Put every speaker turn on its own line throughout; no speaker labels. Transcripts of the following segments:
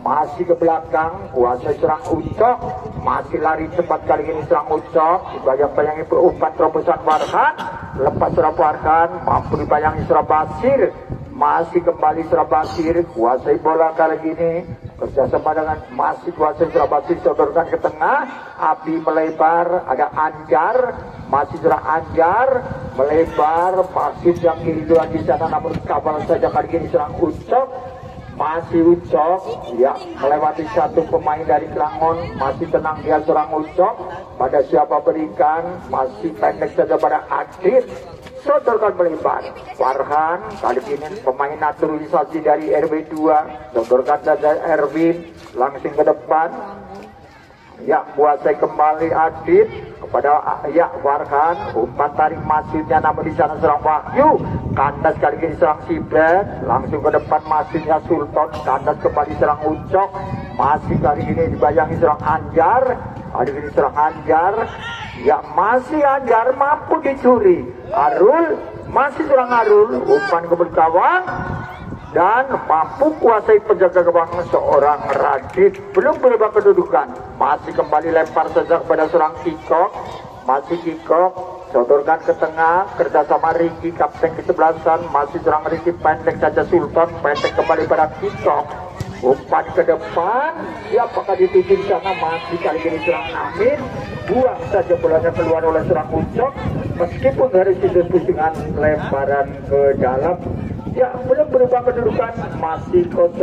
masih ke belakang, kuasa serang Ucok, masih lari cepat kali ini serang Ucok, dibayang-bayangi umpan terobosan Farhan, lepas serang Farhan, mampu dibayangi serang Basir, masih kembali serang Basir, kuasai bola kali ini, kerjasama dengan masih kuasai serang Basir, sodorkan ke tengah, api melebar, ada Anjar, masih serang Anjar, melebar, masih yang kiri dua di sana, namun kapal saja kali ini serang Ucok. Masih Ucok, ya melewati satu pemain dari Kelangon, masih tenang dia serang Ucok, pada siapa berikan, masih pendek saja pada Adit, sodorkan melebar, Farhan, kali ini pemain naturalisasi dari RW2, sodorkan saja Erwin, langsung ke depan, ya kuasai kembali Adit, kepada ya Farhan, umpan tarik masuknya namun di sana serang Wahyu, kandas kali ini serang Sibet, langsung ke depan masuknya Sultan, kandas kembali serang Ucok, masih kali ini dibayangi serang Anjar, kali ini serang Anjar, ya masih Anjar mampu dicuri, Arul, masih serang Arul, umpan ke gawang, dan mampu kuasai penjaga gawang seorang Radit, belum berubah kedudukan, masih kembali lempar saja kepada seorang Kikok, masih Kikok, sodorkan ke tengah, kerjasama Riki, kapten kesebelasan, masih serang Riki, pendek saja Sultan, pendek kembali pada Kikok, umpan ke depan, ya apakah dituju di sana, masih kali ini serang Amin, buang saja bolanya keluar oleh serang Ucok, meskipun dari sisi pusingan lemparan ke dalam. Ya, belum berubah kedudukan, masih 0-0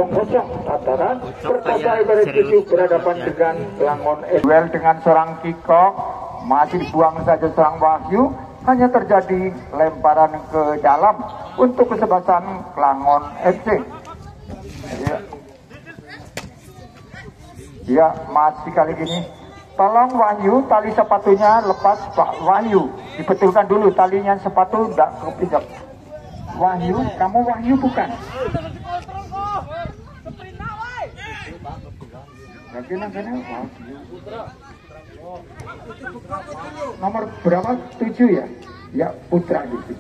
antara Perkasa Everest 7 berhadapan dengan Kelangon. Duel dengan seorang Kikok, masih dibuang saja seorang Wahyu, hanya terjadi lemparan ke dalam untuk kesebelasan Kelangon FC. Ya, masih kali ini. Tolong Wahyu, tali sepatunya lepas Pak Wahyu. Dibetulkan dulu talinya sepatu, tidak kepijak. Wahyu, kamu Wahyu bukan? Nomor berapa? 7 ya? Ya, Putra gitu.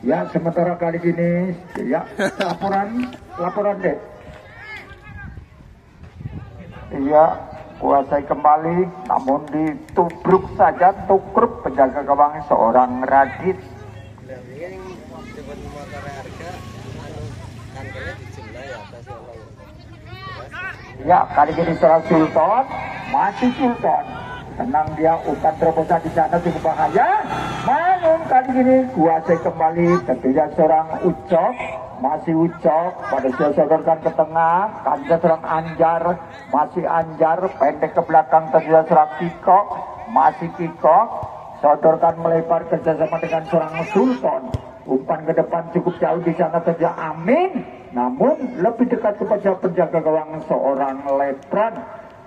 Ya, sementara kali ini ya laporan deh. Iya, kuasai kembali, namun ditubruk saja, tukruk penjaga gawang seorang Radit. Ya, kali ini seorang Sultan, masih Sultan, tenang dia, umpan terobosan di sana cukup bahaya, namun kali ini kuasai kembali, tentunya seorang Ucok, masih Ucok, pada sodorkan ke tengah, kandas seorang Anjar, masih Anjar, pendek ke belakang, tentunya seorang Kikok, masih Kikok, sodorkan melebar kerjasama dengan seorang Sultan, umpan ke depan cukup jauh di sana saja Amin, namun lebih dekat kepada penjaga gawang seorang Lepran.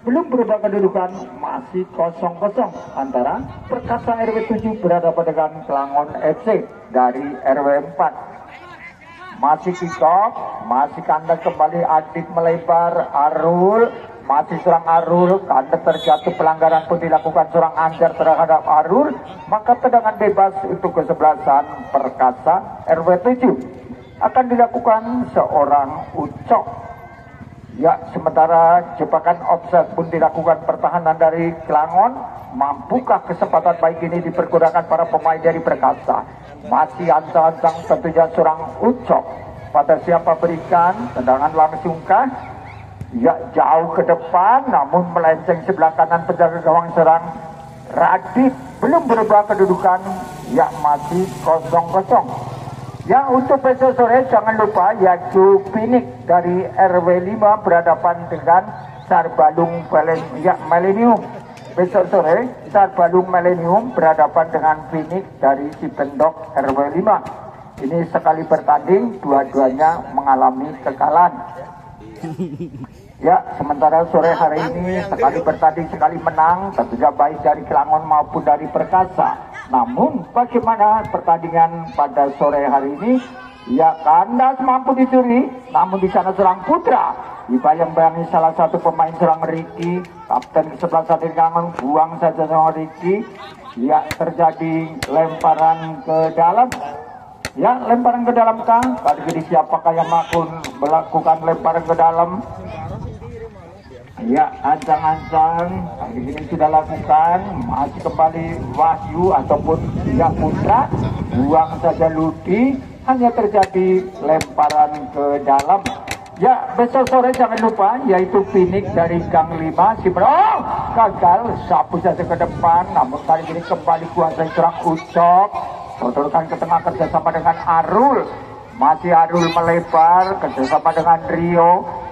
Belum berubah kedudukan, masih 0-0 antara Perkasa RW 7 berhadapan dengan Kelangon FC dari RW 4. Masih Kikok, masih kandas kembali, Adit melebar, Arul, masih serang Arul, kandas terjatuh, pelanggaran pun dilakukan seorang Anjar terhadap Arul, maka tendangan bebas untuk kesebelasan Perkasa RW 7 akan dilakukan seorang Ucok. Ya, sementara jebakan offside pun dilakukan pertahanan dari Kelangon. Mampukah kesempatan baik ini dipergunakan para pemain dari Perkasa? Masih ancang-ancang tentunya seorang Ucok. Pada siapa berikan, tendangan langsungkah? Ya, jauh ke depan, namun melenceng sebelah kanan penjaga gawang serang Radit. Belum berubah kedudukan, ya masih 0-0. Ya, untuk besok sore jangan lupa Yaju Pinik dari RW 5 berhadapan dengan Sarbalung Millennium. Besok sore Sarbalung Millennium berhadapan dengan Pinik dari Cipendok RW 5. Ini sekali bertanding, dua-duanya mengalami kekalahan. Ya, sementara sore hari ini sekali bertanding, sekali menang, tentunya baik dari Kelangon maupun dari Perkasa. Namun bagaimana pertandingan pada sore hari ini? Ya, kandas mampu dicuri, namun di sana serang Putra dibayang-bayangi salah satu pemain serang Riki, kapten kesebelasan dari Kelangon, buang saja sama Riki. Ya, terjadi lemparan ke dalam. Ya, lemparan ke dalam kang. Kali ini siapakah yang melakukan lemparan ke dalam? Ya, ancang-ancang. Kali ini sudah lakukan. Masih kembali Wahyu ataupun ya Putra. Buang saja Ludi. Hanya terjadi lemparan ke dalam. Ya, besok sore jangan lupa yaitu Pinik dari Gang 5 gagal, sapu saja ke depan, namun kali ini kembali kuasai serang Ucok, sodorkan ke tengah kerjasama dengan Arul, masih Arul melebar kerjasama dengan Rio,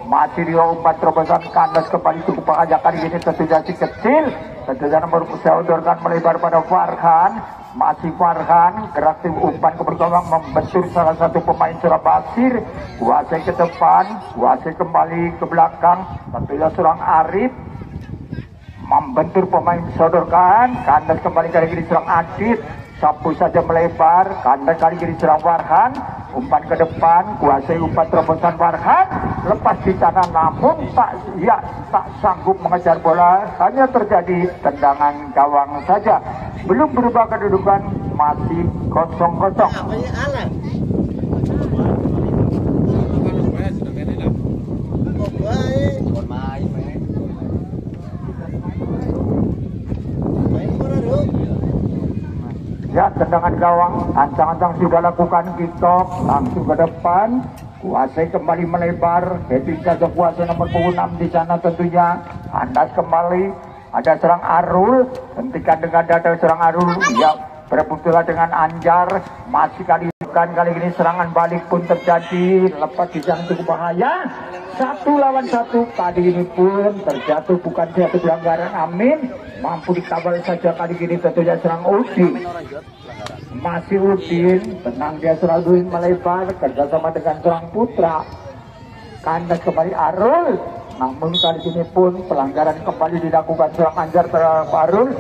masih Rio umpan terobosan kandas kembali cukup bahaya kali ini tentunya si kecil, tentunya nomor sodorkan melebar pada Farhan. Masih Farhan gerak tim umpan ke berkembang membentur salah satu pemain Surabasir, kuasai ke depan, kuasai kembali ke belakang, tentunya serang Arif membentur pemain sodorkan, kandas kembali kali ini serang Adit, sapu saja melebar, kandas kali ini serang Farhan, umpan ke depan, kuasai umpan terobosan Farhan, lepas di sana namun tak sanggup mengejar bola, hanya terjadi tendangan gawang saja. Belum berubah kedudukan, masih 0-0. Ya, tendangan gawang, ancang-ancang sudah lakukan kick-off, langsung ke depan, kuasai kembali melebar, ketika kuasai nomor 6 di sana tentunya, andas kembali, ada serang Arul, hentikan dengan dada serang Arul, ya berpukulan dengan Anjar, masih kali ini serangan balik pun terjadi, lepas di sana cukup bahaya, 1 lawan 1, kali ini pun terjatuh bukan satu pelanggaran, Amin, mampu dikawal saja kali ini tentunya serang Udin, masih Udin, tenang dia serang Udin melebar, kerjasama dengan serang Putra, kandas kembali Arul, namun kali ini pun pelanggaran kembali dilakukan serang Anjar terhadap Arul.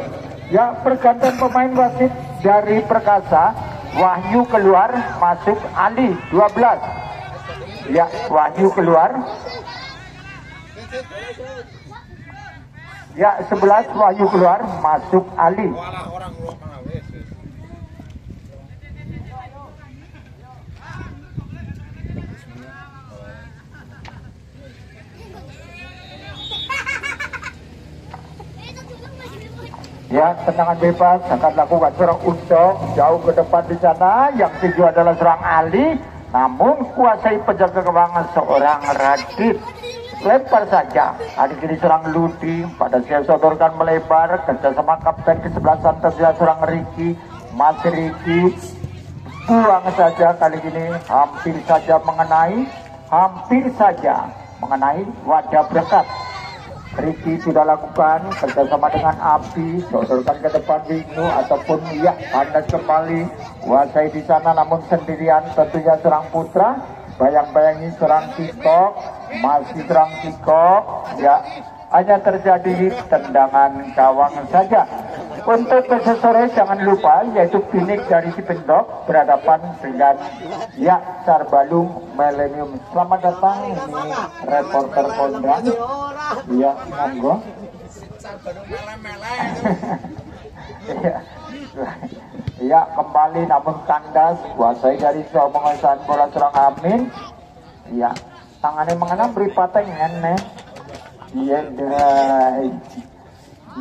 Ya, pergantian pemain wasit dari Perkasa, Wahyu keluar, masuk Ali 12. Ya, Wahyu keluar. Ya, 11 Wahyu keluar, masuk Ali. Ya, tendangan bebas akan lakukan serang Ucok jauh ke depan di sana, yang tuju adalah serang Ali, namun kuasai penjaga gawang seorang Radit, lempar saja. Adik ini serang Ludi, pada siap sodorkan melebar, kerjasama kapten kesebelasan terjadi serang Riki, masih Riki, buang saja kali ini, hampir saja mengenai wadah berkat. Riki sudah lakukan kerjasama dengan Api, sodorkan ke depan Wisnu ataupun ya kandas kembali, kuasai di sana namun sendirian tentunya serang Putra, bayang-bayangi serang Kikok, masih serang Kikok, ya hanya terjadi tendangan gawang saja. Untuk besok sore jangan lupa yaitu Pinik dari Cipendok berhadapan dengan ya Sarbalung Millennium. Selamat datang, ini reporter kondang. Ya, monggo. Ya, kembali namun kandas, kuasai dari penguasaan bola serang Amin. Ya, tangannya mengenam beri pateng nih. Iya,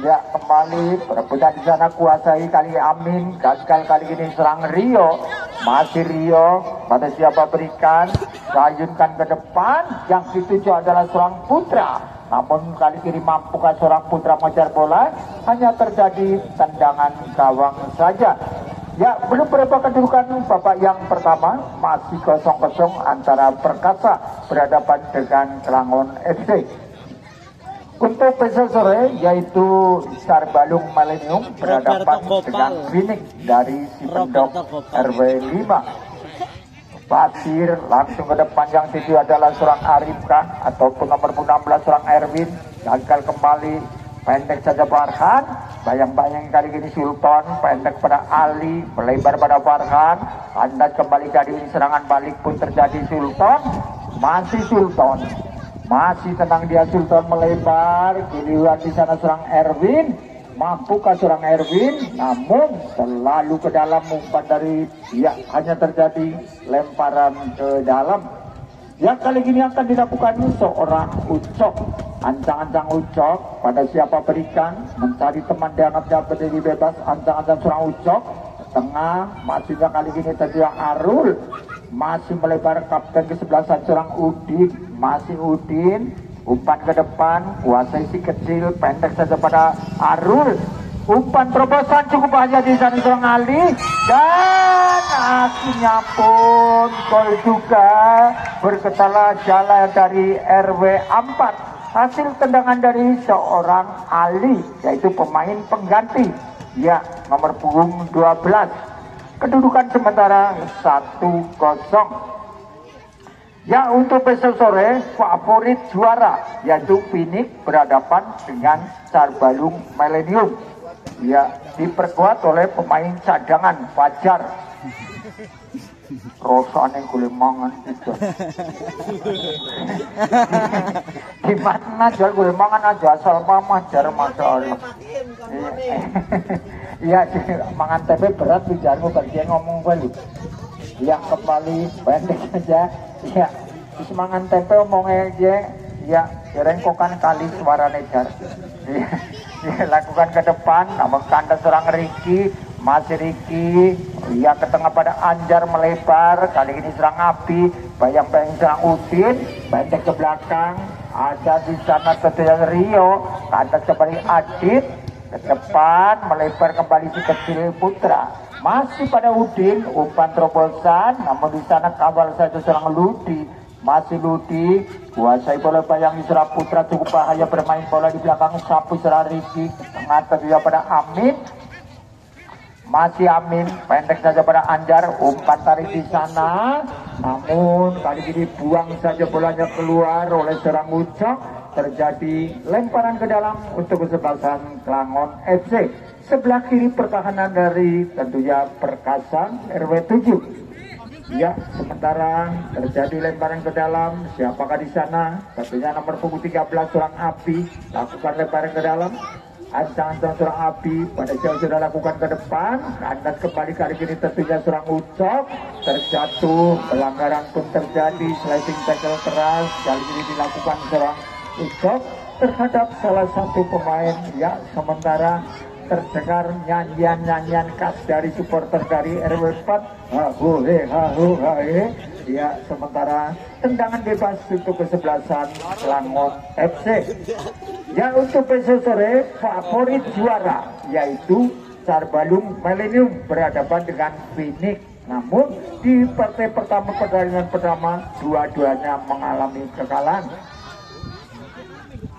ya kembali perebutan di sana, kuasai kali Amin, gagal kali ini serang Rio, masih Rio, pada siapa berikan, sayunkan ke depan, yang dituju adalah serang Putra, namun kali ini mampukah seorang Putra mengejar bola, hanya terjadi tendangan gawang saja. Ya, belum berubah kedudukan babak yang pertama, masih 0-0 antara Perkasa berhadapan dengan Kelangon FC. Untuk besok sore yaitu Sarbalung Millennium berhadapan dengan Pinik dari Cipendok RW 5. Pasir langsung ke depan, yang itu adalah seorang Arifkah ataupun nomor 16 seorang Erwin, gagal kembali, pendek saja Farhan, bayang-bayang kali ini Sultan, pendek pada Ali, melebar pada Farhan, anda kembali kali ini serangan balik pun terjadi Sultan, masih tenang dia Sultan melebar, giliran di sana serang Erwin, Mampukah seorang Erwin? Namun selalu ke dalam umpan dari ya hanya terjadi lemparan ke dalam. Ya kali ini akan dilakukan seorang Ucok. Ancang-ancang Ucok pada siapa berikan mencari teman dianggap dapat jadi bebas. Ancang-ancang seorang Ucok tengah masihnya kali ini terjadi Arul masih melebar kapten kesebelasan seorang Udin. Masih Udin umpan ke depan, kuasai si kecil, pendek saja pada Arul. Umpan terobosan cukup bahaya di sana seorang Ali. Dan akhirnya pun gol juga berketalah jalan dari RW 4. Hasil tendangan dari seorang Ali, yaitu pemain pengganti. Ya, nomor punggung 12. Kedudukan sementara 1-0. Ya, untuk besok sore favorit juara yaitu Phoenix berhadapan dengan Sarbalung Millennium. Ya, diperkuat oleh pemain cadangan Fajar. Rosane kulit mangan itu. Gimana jual kulit mangan aja asal mama jar masalah. Iya, mangan tempe berat bicarmu bagi ngomong gue. Ya kembali pendek aja. Ya, semangan tempe omongnya aja. Ya, rengkokan kali suara nejar. Ya, lakukan ke depan, namun kandas seorang Riki, masih Riki. Ya, ke tengah pada Anjar melebar. Kali ini serang Api, bayang-bayang serang Udin, pendek ke belakang. Ada di sana tentunya Rio, kandas kembali Adit, ke depan melebar kembali si kecil Putra. Masih pada Udin, umpan terobosan, namun di sana kawal saja serang Ludi. Masih Ludi, kuasai bola bayang Isra Putra, cukup bahaya bermain bola di belakang sapu serang Riki. Tengah terjadi pada Amin. Masih Amin, pendek saja pada Anjar, umpan tarik di sana. Namun kali ini buang saja bolanya keluar oleh serang Ucok. Terjadi lemparan ke dalam untuk kesebelasan Klangon FC. Sebelah kiri pertahanan dari tentunya Perkasa RW 7. Ya, sementara terjadi lemparan ke dalam. Siapakah di sana? Tentunya nomor punggung 13 seorang Api lakukan lemparan ke dalam. Ancang-ancang seorang Api pada jauh sudah lakukan ke depan. Kandas kembali kali ini tentunya seorang Ucok. Terjatuh, pelanggaran pun terjadi. Sliding tackle keras kali ini dilakukan seorang Ucok terhadap salah satu pemain. Ya, sementara terdengar nyanyian-nyanyian khas dari supporter dari RW 4. Hahuhe hahuhe. Ya, sementara tendangan bebas untuk kesebelasan Klangon FC. Ya, untuk besok sore favorit juara yaitu Sarbalung Millennium berhadapan dengan Phoenix. Namun di partai pertama pertandingan pertama dua-duanya mengalami kekalahan.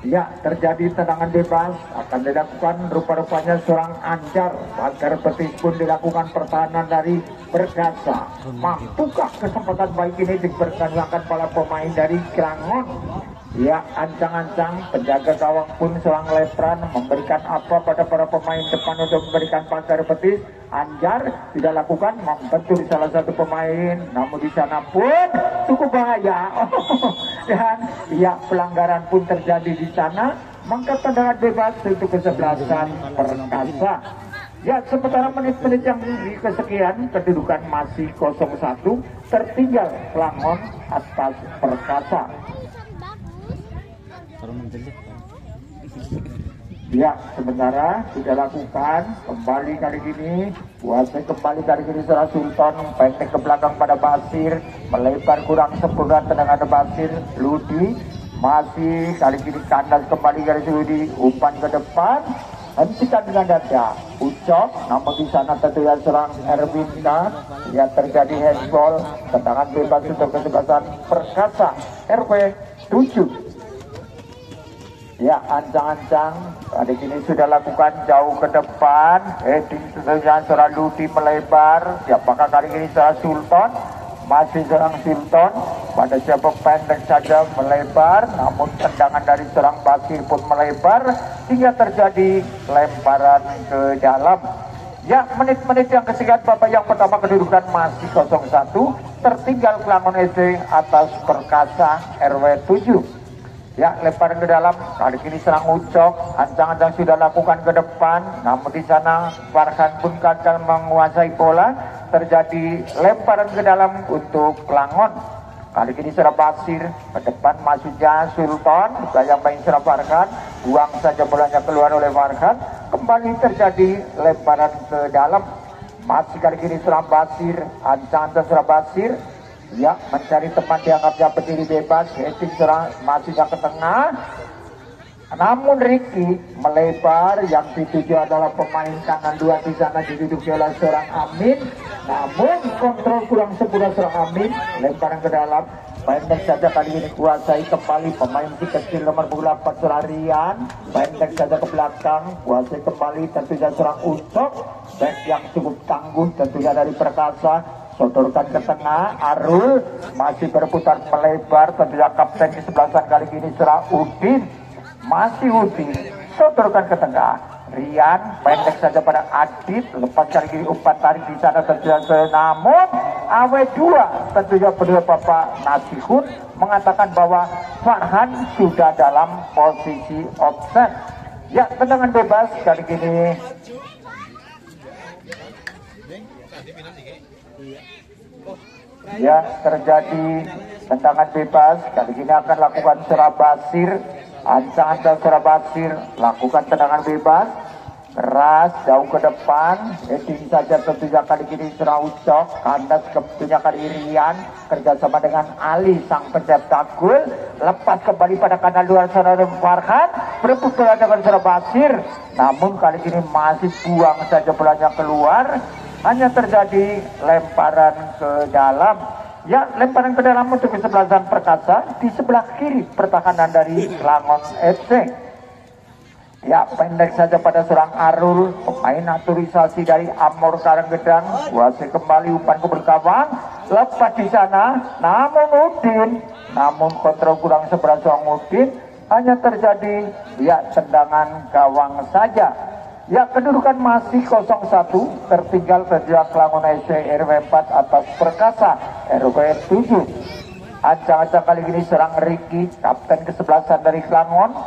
Ya, terjadi tendangan bebas akan dilakukan rupa-rupanya seorang Anjar. Agar betis pun dilakukan pertahanan dari Perkasa. Mampukah kesempatan baik ini diperkenalkan para pemain dari Klangon? Ya, ancang-ancang penjaga gawang pun seorang Lepran memberikan apa pada para pemain depan untuk memberikan pagar betis. Anjar tidak lakukan, membentur salah satu pemain, namun di sana pun cukup bahaya. Dan ya, pelanggaran pun terjadi di sana. Maka tendangan bebas untuk kesebelasan Perkasa. Ya, sementara menit-menit yang di kesekian kedudukan masih 0-1, tertinggal Klangon atas Perkasa. Ya, sementara sudah lakukan kembali kali ini, kuasai kembali kali ini seorang Sultan, pendek ke belakang pada Basir, melebar kurang sempurna tendangan Basir. Ludi masih kali ini kandas kembali kali Ludi, umpan ke depan, hentikan dengan dada Ucok, namun di sana tentunya serang Erwinda. Ya, terjadi handball, tendangan bebas untuk kesebelasan Perkasa RW 7. Ya, ancang-ancang adik ini sudah lakukan jauh ke depan. Heading tentunya seorang Ludi melebar. Siapakah kali ini seorang Sultan? Masih seorang Sultan. Pada siapa pendek saja melebar. Namun tendangan dari seorang Basir pun melebar hingga terjadi lemparan ke dalam. Ya, menit-menit yang kesekian babak yang pertama kedudukan masih 0-1. Tertinggal Klangon SC atas Perkasa RW 7. Ya, lemparan ke dalam. Kali ini serang Ucok. Ancang-ancang sudah lakukan ke depan. Namun di sana Farhan pun gagal menguasai bola. Terjadi lemparan ke dalam untuk Klangon. Kali ini serang Basir. Ke depan masuknya Sultan. Yang main serang Farhan. Buang saja bolanya keluar oleh Farhan. Kembali terjadi lemparan ke dalam. Masih kali ini serang Basir. Ancang-ancang serang Basir. Ya, mencari teman dianggapnya berdiri bebas. Heading serang masuknya ke tengah. Namun Ricky melebar, yang dituju adalah pemain kanan dua di sana diduduki oleh seorang Amin. Namun kontrol kurang sempurna seorang Amin. Lemparan ke dalam. Pendek saja kali ini kuasai kembali pemain si kecil nomor 8 seorang Rian. Pendek saja ke belakang, kuasai kembali tentunya seorang Ucok. Back yang cukup tangguh tentunya dari Perkasa. Sodorkan ke tengah, Arul masih berputar melebar, tentunya kapten di sebelah sana kali ini serang Udin. Masih Udin, sodorkan ke tengah, Rian pendek saja pada Adit, lepas kali ini umpan tarik di sana tentunya. Namun AW2 tentunya berdua Bapak Nasihun mengatakan bahwa Farhan sudah dalam posisi offset. Ya, tendangan bebas kali ini. Ya, terjadi tendangan bebas. Kali ini akan lakukan Surabasir. Ancang-ancang Surabasir lakukan tendangan bebas. Keras, jauh ke depan. Heading saja tentunya kali ini serang Ucok. Kandas tentunya kali ini Rian. Kerjasama dengan Ali, sang pencetak gol. Lepas kembali pada kanal luar sana Farhan. Berebut bola dengan Surabasir. Namun kali ini masih buang saja bolanya keluar. Hanya terjadi lemparan ke dalam. Ya, lemparan ke dalam untuk kesebelasan Perkasa. Di sebelah kiri pertahanan dari Klangon FC. Ya, pendek saja pada serang Arul. Pemain naturalisasi dari Amor Karanggedang. Kuasai kembali umpan ke bergawang. Lepas di sana. Namun kontrol kurang sebelah seorang Udin. Hanya terjadi ya tendangan gawang saja. Ya, kedudukan masih 0-1, tertinggal sejak Klangon FC RW 4 atas Perkasa RW 7. Ancang-ancang kali ini serang Ricky, kapten kesebelasan dari Klangon.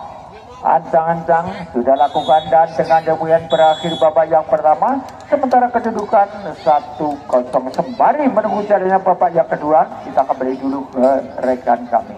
Ancang-ancang sudah lakukan dan dengan demikian berakhir babak yang pertama. Sementara kedudukan 1-0 sembari menunggu jalannya babak yang kedua. Kita kembali dulu ke rekan kami.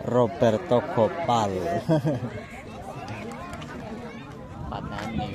Roberto Gopal. Panani